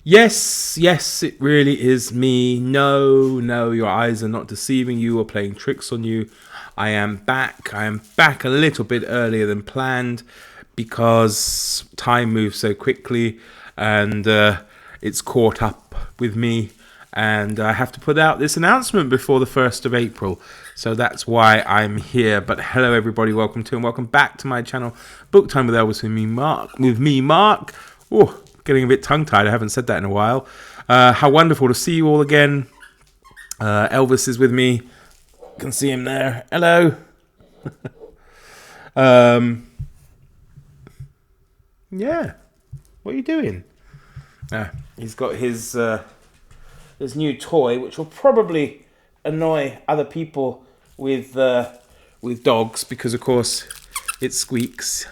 Yes, it really is me. No, your eyes are not deceiving you or playing tricks on you. I am back. I am back a little bit earlier than planned because time moves so quickly and it's caught up with me. And I have to put out this announcement before the 1st of April. So that's why I'm here. But hello, everybody. Welcome to and welcome back to my channel, BookTime with Elvis, with me, Mark. Oh, getting a bit tongue-tied. I haven't said that in a while. How wonderful to see you all again. Elvis is with me. You can see him there. Hello. Yeah. What are you doing? He's got his new toy, which will probably annoy other people with dogs because, of course, it squeaks.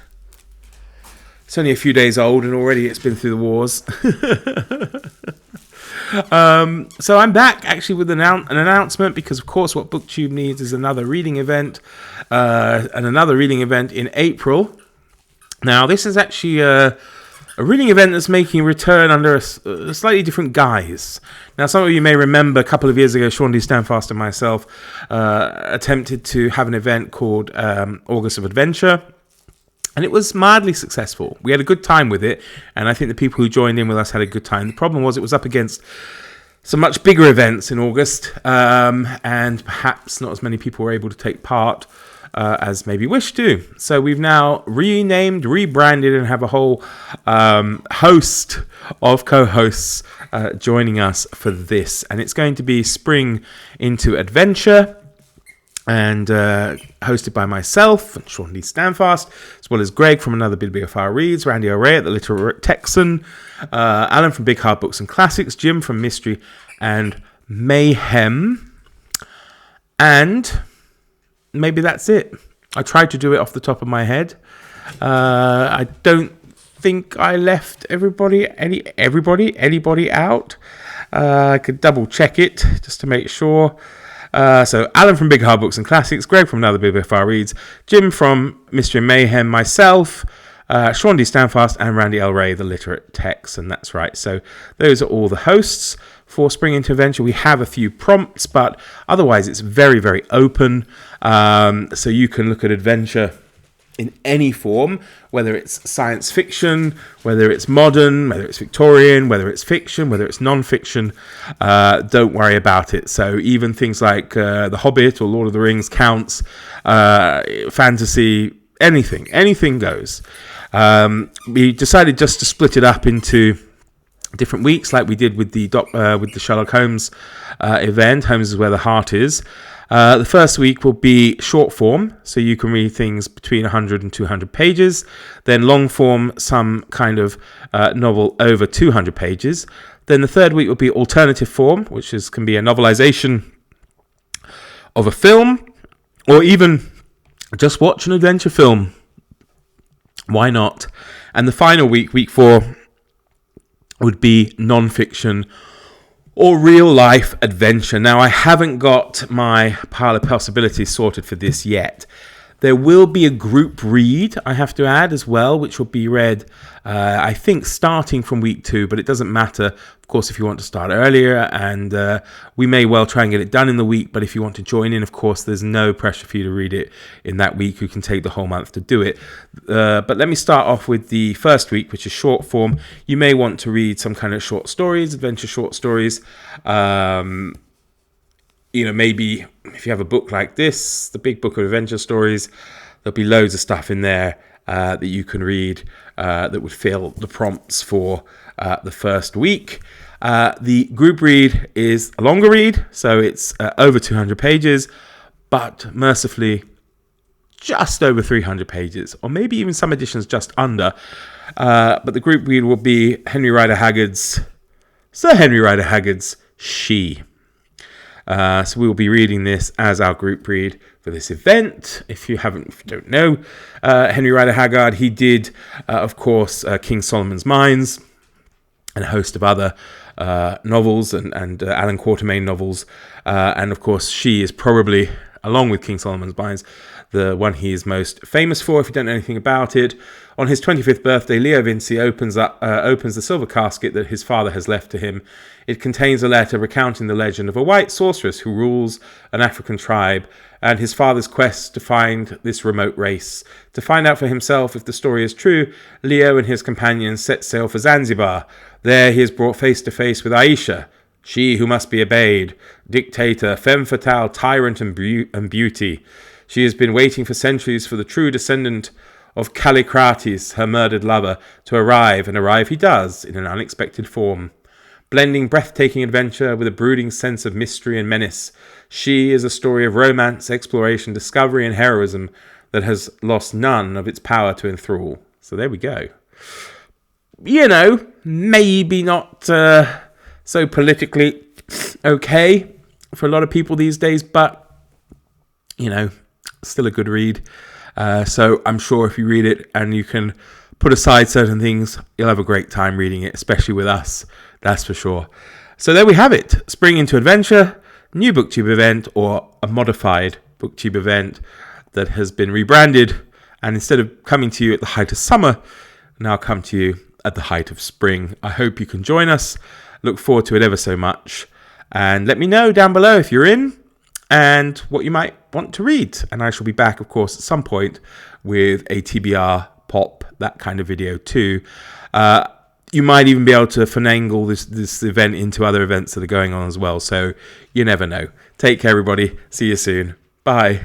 It's only a few days old and already it's been through the wars. So I'm back actually with an announcement because, of course, what BookTube needs is another reading event and another reading event in April. Now, this is actually a reading event that's making a return under a slightly different guise. Now, some of you may remember a couple of years ago, Sean D. Stanfast and myself attempted to have an event called August of Adventure. And it was mildly successful. We had a good time with it, and I think the people who joined in with us had a good time. The problem was it was up against some much bigger events in August, and perhaps not as many people were able to take part as maybe wished to. So we've now renamed, rebranded, and have a whole host of co-hosts joining us for this. And it's going to be Spring into Adventure, and hosted by myself and Sean D. Stanfast, as well as Greg from Another Bibliophile Reads, Randy O'Ray at the Literate Texan, Alan from Big Hard Books and Classics, Jim from Mystery and Mayhem, and maybe that's it. I tried to do it off the top of my head. I don't think I left anybody out. I could double check it just to make sure. So Alan from Big Hard Books and Classics, Greg from Another Bibliophile Reads, Jim from Mystery and Mayhem, myself, Sean D. Stanfast, and Randy L. Ray, the Literate Texan. That's right. So those are all the hosts for Spring into Adventure. We have a few prompts, but otherwise it's very, very open. So you can look at adventure in any form, whether it's science fiction, whether it's modern, whether it's Victorian, whether it's fiction, whether it's non-fiction. Don't worry about it. So even things like The Hobbit or Lord of the Rings counts. Fantasy, anything goes. We decided just to split it up into different weeks, like we did with the Sherlock Holmes event. Holmes is where the heart is. The first week will be short form, so you can read things between 100 and 200 pages. Then long form, some kind of novel over 200 pages. Then the third week will be alternative form, which can be a novelization of a film, or even just watch an adventure film. Why not? And the final week, week 4, would be non-fiction or real-life adventure. Now, I haven't got my pile of possibilities sorted for this yet. There will be a group read, I have to add, as well, which will be read, I think, starting from week 2, but it doesn't matter, of course, if you want to start earlier, and we may well try and get it done in the week, but if you want to join in, of course, there's no pressure for you to read it in that week. You can take the whole month to do it. But let me start off with the first week, which is short form. You may want to read some kind of short stories, adventure short stories. Maybe if you have a book like this, the Big Book of Adventure Stories, there'll be loads of stuff in there that you can read that would fill the prompts for the first week. The group read is a longer read, so it's over 200 pages, but mercifully just over 300 pages, or maybe even some editions just under. But the group read will be Sir Henry Rider Haggard's She. So we will be reading this as our group read for this event. If you don't know, Henry Rider Haggard, he did, of course, King Solomon's Mines and a host of other novels and Alan Quatermain novels. And of course, She is probably along with King Solomon's Mines, the one he is most famous for, if you don't know anything about it. On his 25th birthday, Leo Vinci opens the silver casket that his father has left to him. It contains a letter recounting the legend of a white sorceress who rules an African tribe, and his father's quest to find this remote race. To find out for himself if the story is true, Leo and his companions set sail for Zanzibar. There he is brought face to face with Aisha, she who must be obeyed, dictator, femme fatale, tyrant and beauty. She has been waiting for centuries for the true descendant of Callicrates, her murdered lover, to arrive, and arrive he does, in an unexpected form. Blending breathtaking adventure with a brooding sense of mystery and menace, She is a story of romance, exploration, discovery, and heroism that has lost none of its power to enthrall. So there we go. You know, maybe not so politically okay for a lot of people these days, but, you know, still a good read. So I'm sure if you read it and you can put aside certain things, you'll have a great time reading it, especially with us. That's for sure. So there we have it. Spring into Adventure, new BookTube event, or a modified BookTube event that has been rebranded, and instead of coming to you at the height of summer, now come to you at the height of spring. I hope you can join us. Look forward to it ever so much. And let me know down below if you're in and what you might want to read. And I shall be back, of course, at some point with a TBR pop, that kind of video too. You might even be able to finagle this event into other events that are going on as well. So you never know. Take care, everybody. See you soon. Bye.